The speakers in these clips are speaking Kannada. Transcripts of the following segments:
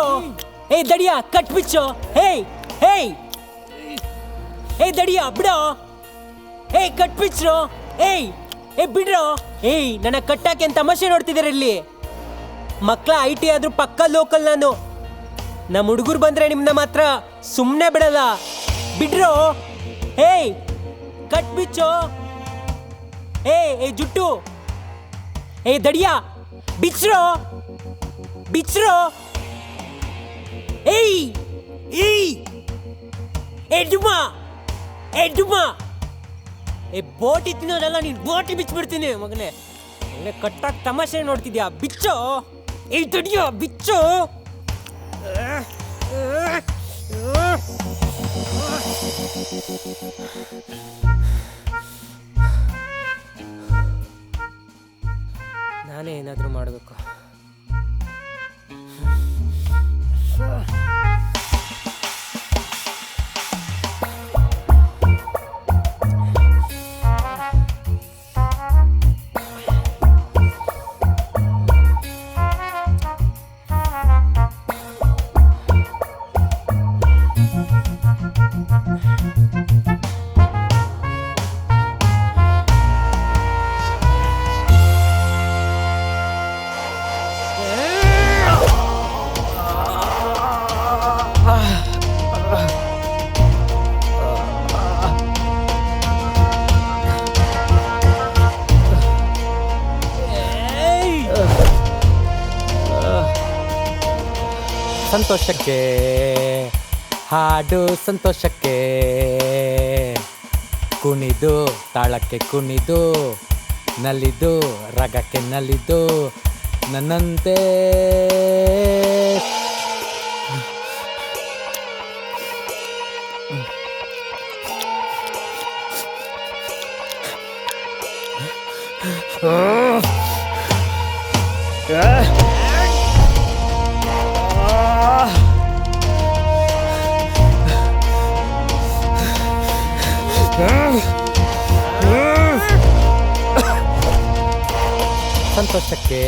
ಬಿಡ್ರೋ. ಏ ದಡಿಯಾ ಕಟ್ ಬಿಚ್ಚೋ. ಹೇಯ್ ಹೇಯ್ ಏ ದಡಿಯಾ ಬಿಡೋ. ಏಯ್ ಕಟ್ ಬಿಚ್ರೋ. ಏಯ್ ಏ ಬಿಡ್ರೋ. ಏಯ್ ನನ್ನ ಕಟ್ಟಾಕೆ ಅಂತ ತಮಾಷೆ ನೋಡ್ತಿದ್ದಾರೆ ಇಲ್ಲಿ. ಮಕ್ಕಳ IT ಆದ್ರೂ ಪಕ್ಕ ಲೋಕಲ್ ನಾನು. ನಮ್ಮ ಹುಡುಗರು ಬಂದ್ರೆ ನಿಮ್ನ ಮಾತ್ರ ಸುಮ್ಮನೆ ಬಿಡಲ್ಲ. ಬಿಡ್ರೋ. ಏಯ್ ಕಟ್ ಬಿಚ್ಚೋ. ಏ ಜುಟ್ಟು. ಏ ದಡಿಯಾ ಬಿಚ್ರೋ ಬಿಚ್ರೋ. ಏಯ್ ಏಯ್ ಏ ಡುಮಾ ಏ ಡುಮಾ. ಏ ಬೋಟಿ ತಿನ್ನೋದಲ್ಲ ನೀನು, ಬೋಟಿ ಬಿಚ್ಚಿಬಿಡ್ತೀನಿ ಮಗನೇ. ಮಗನೇ ಕಟ್ಟಾಕ್ ತಮಾಷೆ ನೋಡ್ತಿದ್ಯಾ? ಬಿಚ್ಚೋ. ಏ ದಡಿಯಾ ಬಿಚ್ಚೋ. ನಾನೇ ಏನಾದರೂ ಮಾಡಬೇಕು. ಸಂತೋಷಕ್ಕೆ ಹಾಡು, ಸಂತೋಷಕ್ಕೆ ಕುಣಿದು, ತಾಳಕ್ಕೆ ಕುಣಿದು, ನಲಿದು, ರಾಗಕ್ಕೆ ನಲಿದು, ನನ್ನಂತೆ ಸಂತೋಷಕ್ಕೆ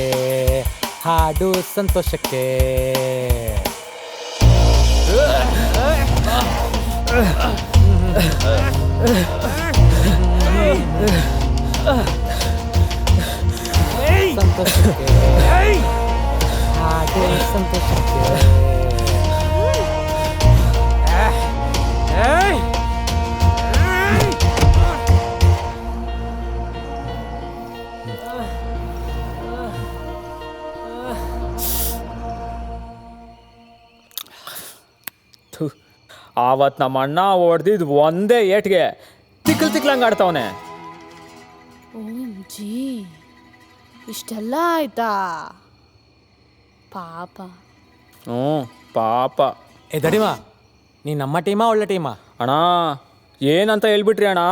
ಹಾಡು, ಸಂತೋಷಕ್ಕೆ ಸಂತೋಷಕ್ಕೆ ಹಾಡು, ಸಂತೋಷಕ್ಕೆ ಆವತ್ತು ನಮ್ಮ ಅಣ್ಣ ಹೊಡೆದಿದ್ದು ಒಂದೇ ಏಟ್ಗೆ ತಿಕ್ಕಲ್ಂಗೆ ಆಡ್ತಾವನೆ. ಜಿ ಇಷ್ಟೆಲ್ಲ ಆಯ್ತಾ? ಪಾಪ. ಪಾಪ. ಏ ದಡಿಮಾ, ನೀ ನಮ್ಮ ಟೀಮಾ ಒಳ್ಳೆ ಟೀಮಾ? ಅಣ್ಣ ಏನಂತ ಹೇಳ್ಬಿಟ್ರಿ ಅಣ್ಣ?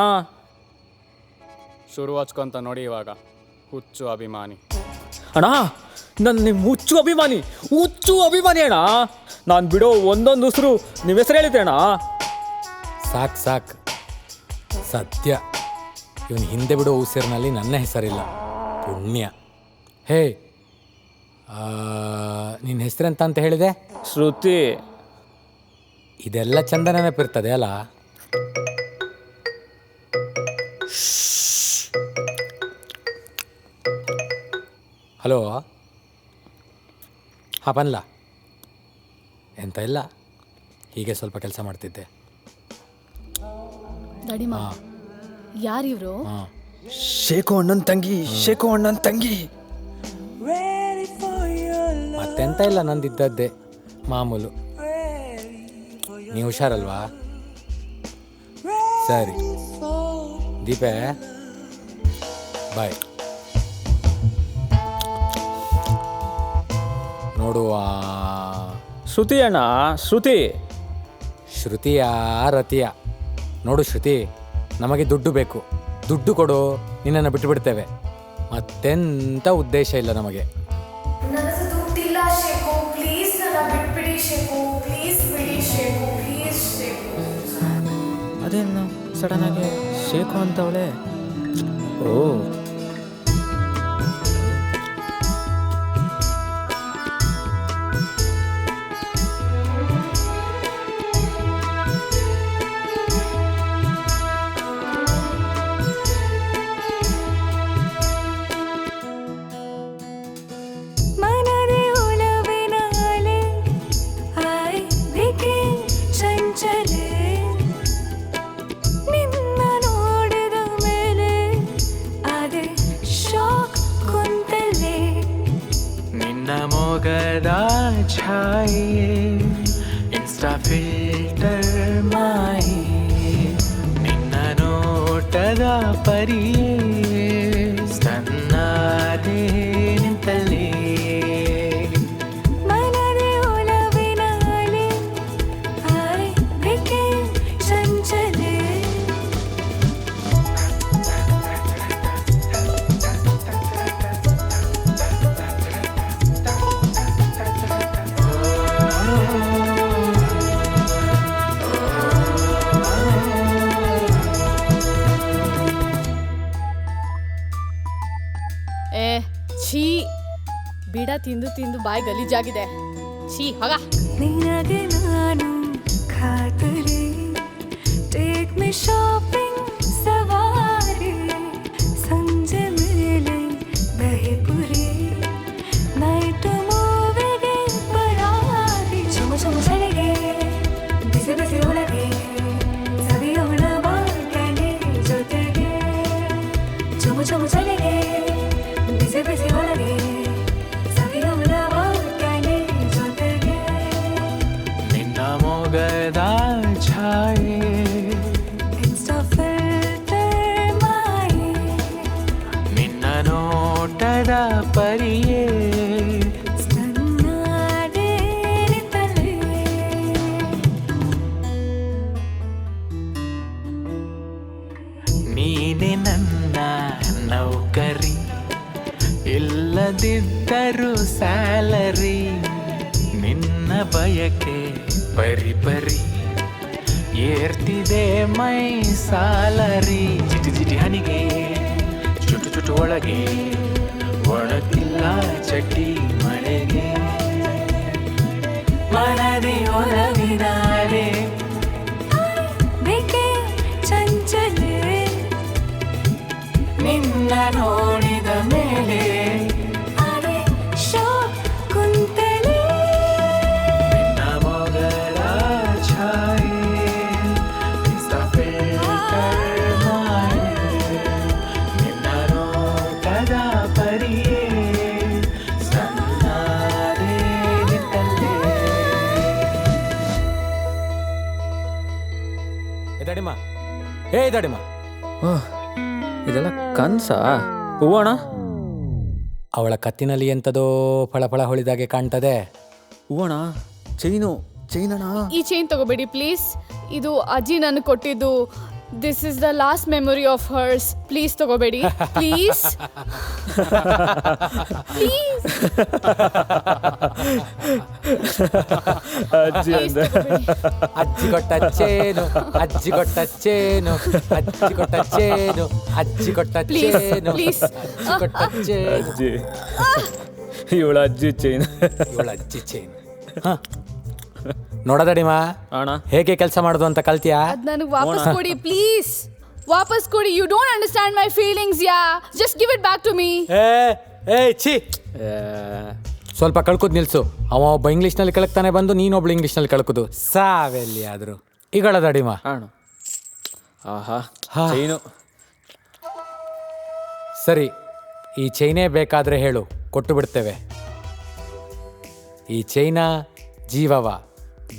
ಶುರು ಹಚ್ಕೊಂತ ನೋಡಿ ಇವಾಗ ಹುಚ್ಚು ಅಭಿಮಾನಿ. ಅಣ್ಣ ನನ್ನ ನಿಮ್ಮ ಹುಚ್ಚು ಅಭಿಮಾನಿ ಅಣ್ಣ. ನಾನು ಬಿಡೋ ಒಂದೊಂದು ಉಸಿರು ನಿಮ್ಮ ಹೆಸರು ಹೇಳಿದ್ದೆ ಅಣ್ಣ. ಸಾಕು ಸದ್ಯ ಇವನು ಹಿಂದೆ ಬಿಡೋ ಉಸಿರಿನಲ್ಲಿ ನನ್ನ ಹೆಸರಿಲ್ಲ. ಪುಣ್ಯ. ಹೇ, ನಿನ್ನ ಹೆಸರೆಂತ ಅಂತ ಹೇಳಿದೆ? ಶ್ರುತಿ. ಇದೆಲ್ಲ ಚಂದ ನೆನಪಿರ್ತದೆ ಅಲ್ಲ? ಹಲೋ, ಹಾಂ ಬನ್ಲ. ಎಂತ ಇಲ್ಲ, ಹೀಗೆ ಸ್ವಲ್ಪ ಕೆಲಸ ಮಾಡ್ತಿದ್ದೆ. ದಡಿಮಾ, ಯಾರಿವ್ರು? ಹಾಂ, ಶೇಖು ಅಣ್ಣನ ತಂಗಿ. ಮತ್ತೆಂತ ಇಲ್ಲ, ನಂದಿದ್ದದ್ದೇ ಮಾಮೂಲು. ನೀವು ಹುಷಾರಲ್ವಾ? ಸರಿ ದೀಪೆ, ಬಾಯ್. ನೋಡುವ. ಶ್ರುತಿ ಅಣ್ಣ, ಶ್ರುತಿಯ ರತಿಯ ನೋಡು. ಶ್ರುತಿ, ನಮಗೆ ದುಡ್ಡು ಬೇಕು, ದುಡ್ಡು ಕೊಡು, ನಿನ್ನನ್ನು ಬಿಟ್ಟು ಬಿಡ್ತೇವೆ. ಮತ್ತೆಂಥ ಉದ್ದೇಶ ಇಲ್ಲ ನಮಗೆ. ನನಗೆ ದುಡ್ಡಿಲ್ಲ ಶೇಖು, ಪ್ಲೀಸ್ ನನ್ನ ಬಿಟ್ಬಿಡಿ ಶೇಖು, ಪ್ಲೀಸ್ ಬಿಡಿ ಶೇಖು, ಪ್ಲೀಸ್ ಶೇಖು. ಅದೇನು ಸಡನ್ ಆಗಿ ಶೇಖು ಅಂತವಳೆ? ಓ, ಮೊಗದ ಛಾಯೆ ಇನ್ಸ್ಟಾ ಫಿಲ್ಟರ್ ಮಾಯೆ ನಿನ್ನ ನೋಟದ ಪರಿಯೇ ಸಣ್ಣದೇ ನಿಂತಲೇ ಮನದೆ ಒಲವಿನ ಅಲೆ ಹಾಯ್ ಬೇಕೆ ಚಂಚಲೆ ಏ ಛೀ ಬಿಡ ತಿಂದು ತಿಂದು ಬಾಯಿ ಗಲೀಜಾಗಿದೆ ಛೀ ಹೋಗ ನಿನಗೆ ನಾನು ಖಾತರಿ ಟೇಕ್ ಮಿ ಶಾಪಿಂಗ್ ಸವಾರಿ ಸಂಜೆ ಮೇಲೆ ದಹಿಪುರಿ ನೈಟ್ ಮೂವಿಗೆ ಪರಾರಿ ಚುಮ ಚುಮ ಚಳಿಗೆ ಬಿಸಿ ಬಿಸಿ ಒಳಗೆ ಸವಿಯೋಣ ಬಾಲ್ಕನಿ ಜೊತೆಗೆ ಚುಮ ಚುಮ ಚಳಿಗೆ ಬಿಸಿ ಬಿಸಿ ಒಳಗೆ ಸವಿಯೋಣ ಬಾಲ್ಕನಿ ಜೊತೆಗೆ ನಿನ್ನ ಮೊಗದ ಛಾಯೆ ಇನ್ಸ್ಟಾ ಫಿಲ್ಟರ್ ಮಾಯೆ ನಿನ್ನ ನೋಟದ ಪರಿಯೇ ಸಣ್ಣದೇ ನಿಂತಲೇ ನೀನೆ ನನ್ನ ನೌಕರಿ ಇಲ್ಲದಿದ್ದರೂ ಸ್ಯಾಲರಿ ನಿನ್ನ ಬಯಕೆ ಪರಿ ಪರಿ ಏರ್ತಿದೆ ಮೈ ಸಾಲರಿ ಚಿಟಿ ಚಿಟಿ ಹನಿಗೆ ಚುಟು ಚುಟು ಒಳಗೆ ಒಣಗಿಲ್ಲ ಚಟಿ ಮಳೆಗೆ ಮನದಿ ಒಲವಿನಾರೆ ಬೇಕೆ ಚಂಚಲೆ ನಿನ್ನ ನೋಡಿದ ಮೇಲೆ ಅರೆ ಶೋ ಕುಂತಲೆ ನಿನ್ನ ಮೊಗದ ಛಾಯೆ ಇನ್ಸ್ಟಾ ಫಿಲ್ಟರ್ ಮಾಯೆ ನಿನ್ನ ನೋಟದ ಪರಿಯೇ ಸಣ್ಣದೇ ನಿಂತಲ್ಲೇ ದಡಿಮ ದಡಿಮ ಓಹ್ ಇದೆಲ್ಲ ಕನ್ಸಾ ಹೂವಣ ಅವಳ ಕತ್ತಿನಲ್ಲಿ ಎಂಥದೋ ಫಳಫಳ ಹೊಳಿದಾಗೆ ಕಾಣ್ತದೆ ಹೂವಣ ಚೈನಣ್ಣ ಈ ಚೈನ್ ತಗೋಬೇಡಿ ಪ್ಲೀಸ್ ಇದು ಅಜ್ಜಿ ನನಗೆ ಕೊಟ್ಟಿದ್ದು this is the last memory of hers please ತಗೋಬೇಡಿ ಪ್ಲೀಸ್ ಪ್ಲೀಸ್ ಅಜ್ಜಿ ಅಂದೆ ಅಜ್ಜಿ ಕೊಟ್ಟ ಚೇನು ಅಜ್ಜಿ ಕೊಟ್ಟ ಚೇನು ಅಜ್ಜಿ ಕೊಟ್ಟ ಚೇನು ಅಜ್ಜಿ ಕೊಟ್ಟ Please, ಚೇನು please. ಅಜ್ಜಿ ಕೊಟ್ಟ ಚೇನು ಅಜ್ಜಿ ಇವಳ ಅಜ್ಜಿ ಚೈನ್ ಇವಳ ಅಜ್ಜಿ ಚೇನು ನೋಡದಡಿಮಾ ಅಣ್ಣ ಹೇಗೆ ಕೆಲಸ ಮಾಡೋದು ಅಂತ ಕಲ್ತಿಯಾ ಅದ್ ನನಗೆ ವಾಪಸ್ ಕೊಡಿ ಪ್ಲೀಸ್ ವಾಪಸ್ ಕೊಡಿ you don't understand my feelings ಯಾ just give it back to me ಛೀ ಸ್ವಲ್ಪ ಕಳ್ಕೋದು ನಿಲ್ಸು ಅವ ಒಬ್ಬ ಇಂಗ್ಲೀಷ್ನಲ್ಲಿ ಕಳಕ್ತಾನೆ ಬಂದು ನೀನೊಬ್ಳು ಇಂಗ್ಲೀಷ್ನಲ್ಲಿ ಕಳ್ಕೋದು ಸಾವೆಲ್ಲಿ ಆದ್ರು ಈಗಳದಡಿಮಾ ಅಣ್ಣ ಆಹಾ ಚೈನು ಸರಿ ಈ ಚೈನೇ ಬೇಕಾದ್ರೆ ಹೇಳು ಕೊಟ್ಟು ಬಿಡ್ತೇವೆ ಈ ಚೈನಾ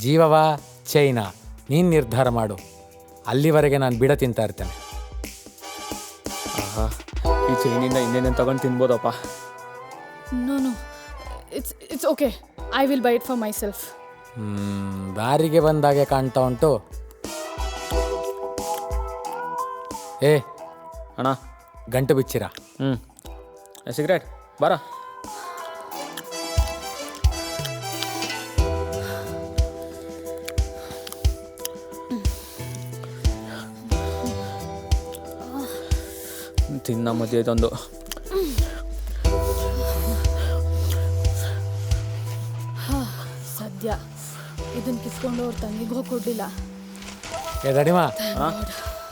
ಜೀವವ ಚೈನಾ ನೀನು ನಿರ್ಧಾರ ಮಾಡು ಅಲ್ಲಿವರೆಗೆ ನಾನು ಬಿಡ ತಿಂತಾ ಇರ್ತೇನೆ ಆಹಾ ಈ ಚೈನಿಂದ ಇನ್ನೇನೇನು ತಗೊಂಡು ತಿನ್ಬೋದಪ್ಪ no no it's okay I will buy it for myself ದಾರಿಗೆ ಬಂದಾಗೆ ಕಾಣ್ತಾ ಉಂಟು ಅಣ್ಣ ಗಂಟು ಬಿಚ್ಚಿರ ಸಿಗರೇಟ್ ಬಾರ ತಿನ್ನ ಮಧ್ಯೆ ಇದೊಂದು ಸದ್ಯ ಇದನ್ನ ಕಿತ್ಕೊಂಡು ಅವ್ರ ತಂಗಿಗೆ ಹೋಗಿ ಕೊಡ್ಲಿಲ್ಲ ದಡಿಮಾ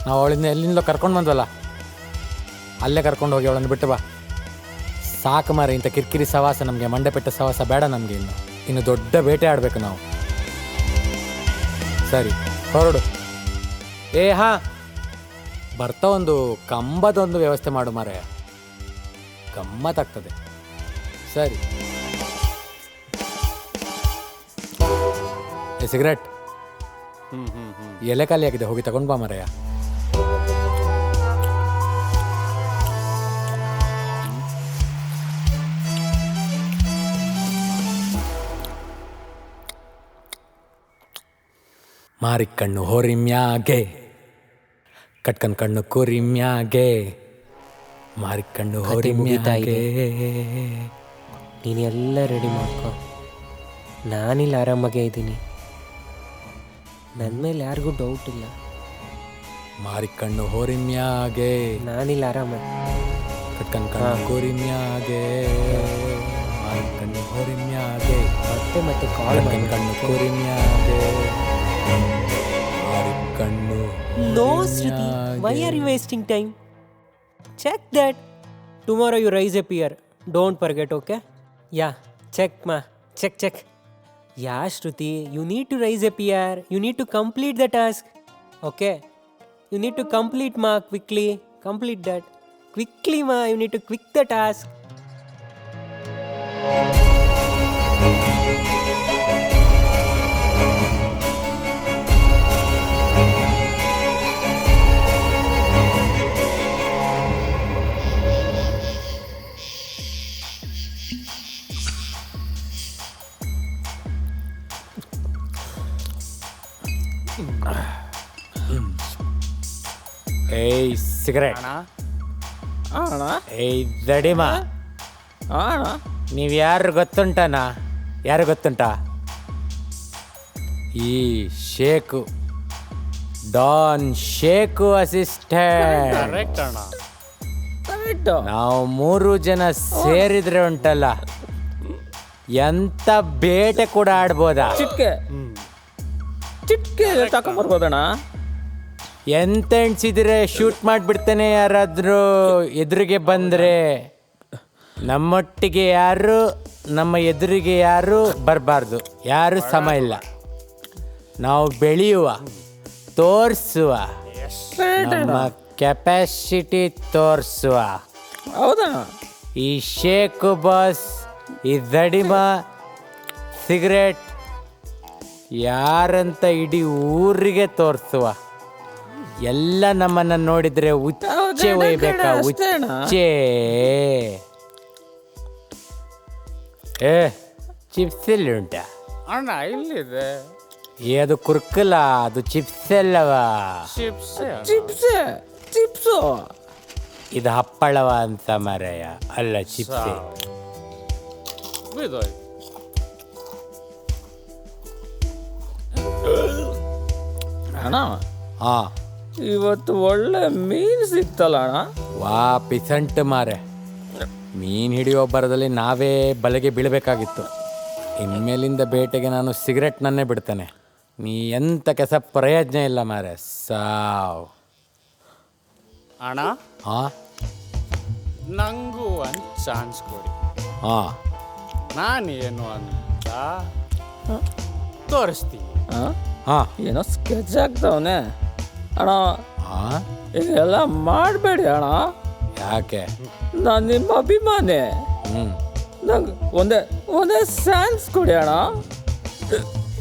ನಾವು ಅವಳಿಂದ ಎಲ್ಲಿಂದಲೋ ಕರ್ಕೊಂಡು ಬಂದ್ವಲ್ಲ ಅಲ್ಲೇ ಕರ್ಕೊಂಡು ಹೋಗಿ ಅವಳನ್ನು ಬಿಟ್ಟು ಬಾ ಸಾಕು ಮಾರಿ ಇಂಥ ಕಿರಿಕಿರಿ ಸವಾಸ ನಮಗೆ ಮಂಡೆಪೆಟ್ಟ ಸವಾಸ ಬೇಡ ನಮಗೆ ಇನ್ನು ದೊಡ್ಡ ಬೇಟೆ ಆಡಬೇಕು ನಾವು ಸರಿ ಹೊರಡು ಹಾ ಬರ್ತಾ ಒಂದು ಕಂಬದೊಂದು ವ್ಯವಸ್ಥೆ ಮಾಡು ಮಾರೆ ಗಮ್ಮತ್ತಾಗ್ತದೆ ಸರಿ ಸಿಗರೇಟ್ ಎಲೆ ಖಾಲಿ ಆಗಿದೆ, ಹೋಗಿ ತಗೊಂಡ್ ಬಾ ಮರೆಯ. ಮಾರಿಕಣ್ಣು ಹೋರಿಮ್ಯಾಗೆ, ಕಟ್ಕನ್ ಕಣ್ಣು ಕುರಿಮ್ಯಾಗೆ, ಮಾರಿಕಣ್ಣು ಹೋರಿಮ್ಯಾಗೆ. ನೀನೆಲ್ಲ ರೆಡಿ ಮಾಡ್ಕೊ, ನಾನಿಲ್ಲಿ ಆರಾಮಾಗೇ ಇದ್ದೀನಿ. ನನ್ನ ಮೇಲೆ ಯಾರಿಗೂ ಡೌಟ್ ಇಲ್ಲ. ಮಾರಿಕಣ್ಣು ಹೋರಿಮ್ಯಾಗೆ, ನಾನಿಲ್ಲಿ ಆರಾಮ. ಕಟ್ಕನ್ ಕಣ್ಣು ಕುರಿಮ್ಯಾಗೆ, ಮಾರಿಕಣ್ಣು ಹೋರಿಮ್ಯಾಗೆ, ಮತ್ತೆ ಕಾಲ್ ಕಟ್ಕನ್ ಕಣ್ಣು ಕುರಿಮ್ಯಾಗೆ, ಮಾರಿಕಣ್ಣು. No, Shruti. Why are you wasting time? Check that. Tomorrow you rise up here. Don't forget, okay? Yeah, check ma. Check. Yeah, Shruti, you need to rise up here. You need to complete the task. Okay? You need to complete ma quickly. Complete that. Quickly ma, you need to quick the task. ಏಯ್ ಸಿಗರೇಟ್, ಅಣ್ಣ ಏಯ್ ದಡಿಮ, ಅಣ್ಣ ನೀವು ಯಾರು ಗೊತ್ತುಂಟನ? ಯಾರು ಗೊತ್ತುಂಟ? ಈ shake, Don shake assistant. Correct ಅಣ್ಣ. ಕರೆಕ್ಟು. ನಾವು 3 ಜನ ಸೇರಿದ್ರೆ ಉಂಟಲ್ಲ, ಎಂತ ಬೇಟೆ ಕೂಡ ಆಡ್ಬೋದಾ? ಚಿಟ್ಕೆ ತಕೊಂಬರ್ಬೋದಣ್ಣ. ಎಂತ ಎಣ್ಸಿದ್ರೆ ಶೂಟ್ ಮಾಡಿಬಿಡ್ತಾನೆ ಯಾರಾದರೂ ಎದುರಿಗೆ ಬಂದರೆ. ನಮ್ಮೊಟ್ಟಿಗೆ ಯಾರು, ನಮ್ಮ ಎದುರಿಗೆ ಯಾರು ಬರಬಾರ್ದು, ಯಾರು ಸಮ ಇಲ್ಲ. ನಾವು ಬೆಳೆಯುವ, ತೋರಿಸುವ, ನಮ್ಮ ಕೆಪಾಸಿಟಿ ತೋರಿಸುವ. ಹೌದಣ್ಣ. ಈ ಶೇಕು ಬಾಸ್, ಈ ದಡಿಮ, ಸಿಗರೇಟ್ ಯಾರಂತ ಇಡೀ ಊರಿಗೆ ತೋರಿಸುವ. ಎಲ್ಲ ನಮ್ಮನ್ನ ನೋಡಿದ್ರೆ ಉಚ್ಚೆ ಒಯ್ಬೇಕಾ? ಉಚ್ಚೆ. ಏ ಚಿಪ್ಸ್ ಎಲ್ಲಿ ಉಂಟ ಅಣ್ಣ? ಇಲ್ಲಿದೆ ಅದು ಕುರ್ಕಲ, ಅದು ಚಿಪ್ಸ್ ಅಲ್ಲವಾ? ಚಿಪ್ಸು. ಇದು ಹಪ್ಪಳವ ಅಂತ ಮರೆಯ, ಅಲ್ಲ ಚಿಪ್ಸೆ. ಬಿದೋಯ್. ಅಣ್ಣ ಹಾ, ಇವತ್ತು ಒಳ್ಳೆ ಮೀನು ಸಿಕ್ತಲ್ಲ ಅಣ್ಣ. ವಾ ಪಿಸಂಟ್ ಮಾರೆ, ಮೀನು ಹಿಡಿಯೋ ಬರದಲ್ಲಿ ನಾವೇ ಬಲೆಗೆ ಬೀಳಬೇಕಾಗಿತ್ತು. ಇನ್ಮೇಲಿಂದ ಬೇಟೆಗೆ ನಾನು ಸಿಗರೆಟ್ನನ್ನೇ ಬಿಡ್ತೇನೆ. ನೀ ಎಂತ ಕೆಲಸ ಪ್ರಯೋಜನ ಇಲ್ಲ ಮಾರೆ, ಸಾವ್. ಅಣ್ಣ ಹಾ ನಂಗೂ ಒಂದು ಚಾನ್ಸ್ ಕೊಡಿ. ಹಾ, ನಾನೇನು ಅಂತ ತೋರಿಸ್ತೀನಿ. ಹಾ, ಏನೋ ಸ್ಕೆಚ್ ಆಗ್ತಾವನೆ ಅಣ್ಣ. ಹಾ. ಇದೆಲ್ಲ ಮಾಡಬೇಡಿ ಅಣ್ಣ. ಯಾಕೆ? ನಾನು ನಿಮ್ಮ ಅಭಿಮಾನಿ. ನಂಗೆ ಒಂದೇ ಚಾನ್ಸ್ ಕೊಡಿ ಅಣ್ಣ.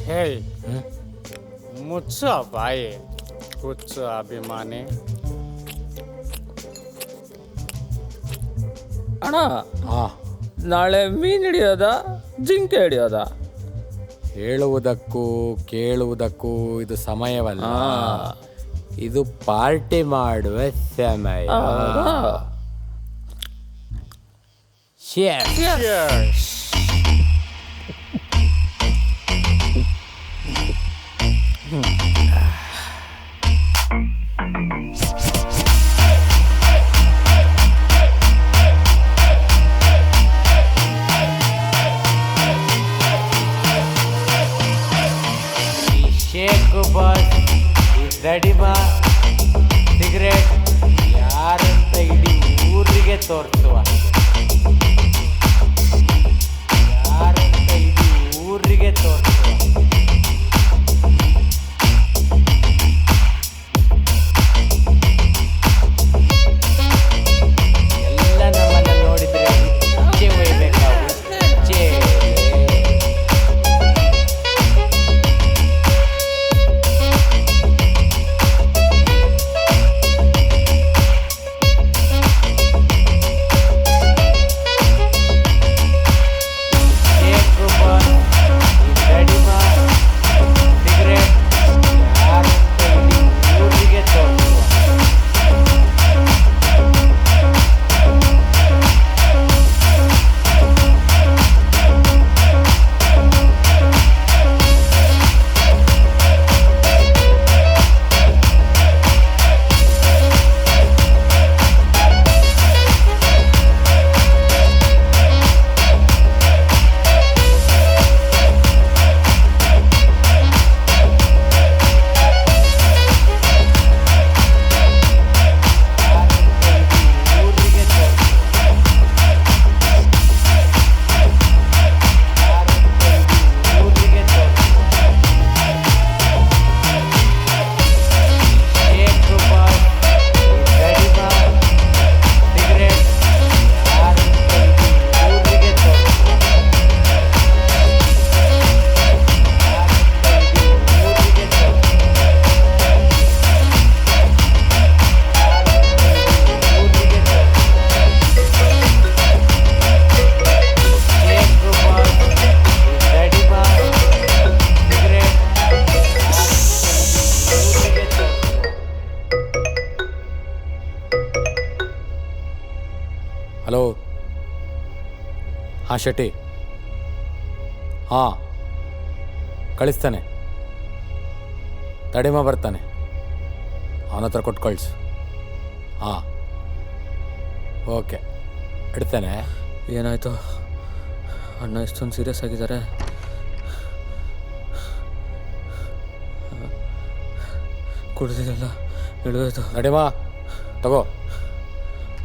ಹೇಯ್, ಮುಚ್ಚ ಬಾಯಿ, ಹುಚ್ಚ ಅಭಿಮಾನಿ. ಅಣ್ಣ ಹಾ, ನಾಳೆ ಮೀನು ಹಿಡಿಯೋದ, ಜಿಂಕೆ ಹಿಡಿಯೋದ? ಹೇಳುವುದಕ್ಕೂ ಕೇಳುವುದಕ್ಕೂ ಇದು ಸಮಯವಲ್ಲ. ಇದು ಪಾರ್ಟಿ ಮಾಡುವ ಸಮಯ. Cheers. ಶೇಕು ಬಾಸ್, ಈ ದಡಿಮ, ಸಿಗರೇಟ್ ಯಾರಂತ ಇಡೀ ಊರಿಗೆ ತೋರಿಸುವ. ಯಾರಂತ ಇಡೀ ಊರಿಗೆ ತೋರಿಸುವ. ಎಲ್ಲ ನಮ್ಮನ್ನ ನೋಡಿದ್ರೆ ಉಚ್ಚೆ ಒಯ್ಬೇಕಾ? ಉಚ್ಚೆ. ಹಾಂ ಶೆಟ್ಟಿ, ಹಾಂ ಕಳಿಸ್ತಾನೆ. ತಡಿಮ ಬರ್ತಾನೆ, ಅವನ ಹತ್ರ ಕೊಟ್ಟು ಕಳಿಸು. ಹಾಂ ಓಕೆ, ಇಡ್ತೇನೆ. ಏನಾಯ್ತು ಅಣ್ಣ ಇಷ್ಟೊಂದು ಸೀರಿಯಸ್ ಆಗಿದ್ದಾರೆ? ಕುಡ್ದಿದ್ದೆಲ್ಲ ಇಳಿದೋಯ್ತು. ನಡಿಮ ತಗೋ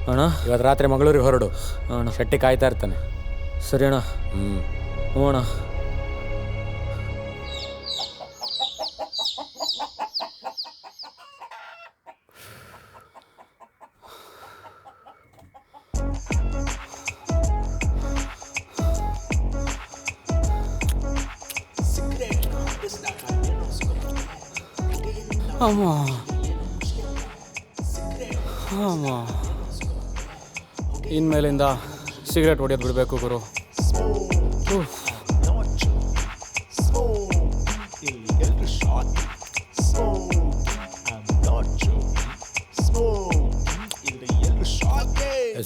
ಅಣ್ಣ. ಇವತ್ತು ರಾತ್ರಿ ಮಂಗಳೂರಿಗೆ ಹೊರಡು. ಅಣ್ಣ ಶೆಟ್ಟಿ ಕಾಯ್ತಾ ಇರ್ತಾನೆ. ಸರಿ ಅಣ್ಣ. ಹ್ಞೂ ಅಣ್ಣ. ಅಮ್ಮ ಅಮ್ಮ, ಇನ್ಮೇಲಿಂದ ಸಿಗರೇಟ್ ಹೊಡೆಯೋದು ಬಿಡಬೇಕು ಗುರು.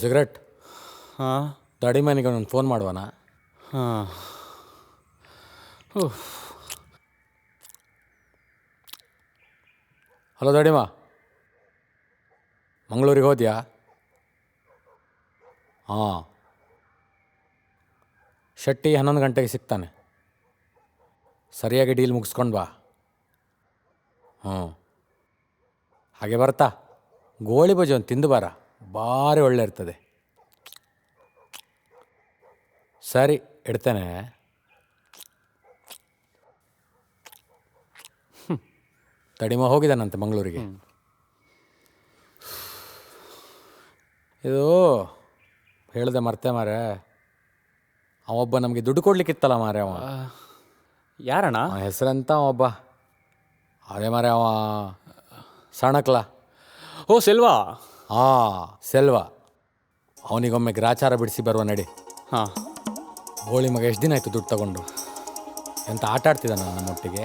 ಸಿಗರೆಟ್ ಹಾಂ ದಡಿಮನಿಗೆ ಒಂದು ಫೋನ್ ಮಾಡುವನ? ಹಾಂ. ಹಲೋ ದಡಿಮ, ಮಂಗಳೂರಿಗೆ ಹೋದ್ಯಾ? ಹಾಂ, ಶೆಟ್ಟಿ 11 ಗಂಟೆಗೆ ಸಿಗ್ತಾನೆ. ಸರಿಯಾಗಿ ಡೀಲ್ ಮುಗಿಸ್ಕೊಂಡು ಬಾ. ಹ್ಞೂ ಹಾಗೆ ಬರ್ತಾ ಗೋಳಿ ಬಜಿ ಒಂದು ತಿಂದು ಬಾರ, ಭಾರಿ ಒಳ್ಳೆ ಇರ್ತದೆ. ಸರಿ ಇಡ್ತೇನೆ. ತಡಿಮ ಹೋಗಿದ್ದಾನಂತೆ ಮಂಗಳೂರಿಗೆ. ಇದು ಹೇಳಿದೆ ಮರ್ತೆ ಮಾರೆ, ಅವೊಬ್ಬ ನಮಗೆ ದುಡ್ಡು ಕೊಡ್ಲಿಕ್ಕಿತ್ತಲ್ಲ ಮಾರೆ. ಅವ ಯಾರಣ್ಣ? ಅವನ ಹೆಸರಂತ ಅವೊಬ್ಬ, ಅದೇ ಮಾರೆ ಅವ ಸಣಕ್ಲ. ಓ ಸೆಲ್ವಾ. ಹಾಂ ಸೆಲ್ವ. ಅವನಿಗೊಮ್ಮೆ ಗ್ರಾಚಾರ ಬಿಡಿಸಿ ಬರುವ ನಡಿ. ಹಾಂ ಗೋಳಿ ಮಗ ಎಷ್ಟು ದಿನ ಆಯಿತು ದುಡ್ಡು ತಗೊಂಡು. ಎಂತ ಆಟ ಆಡ್ತಿದ್ದಾನೆ ನಮ್ಮೊಟ್ಟಿಗೆ.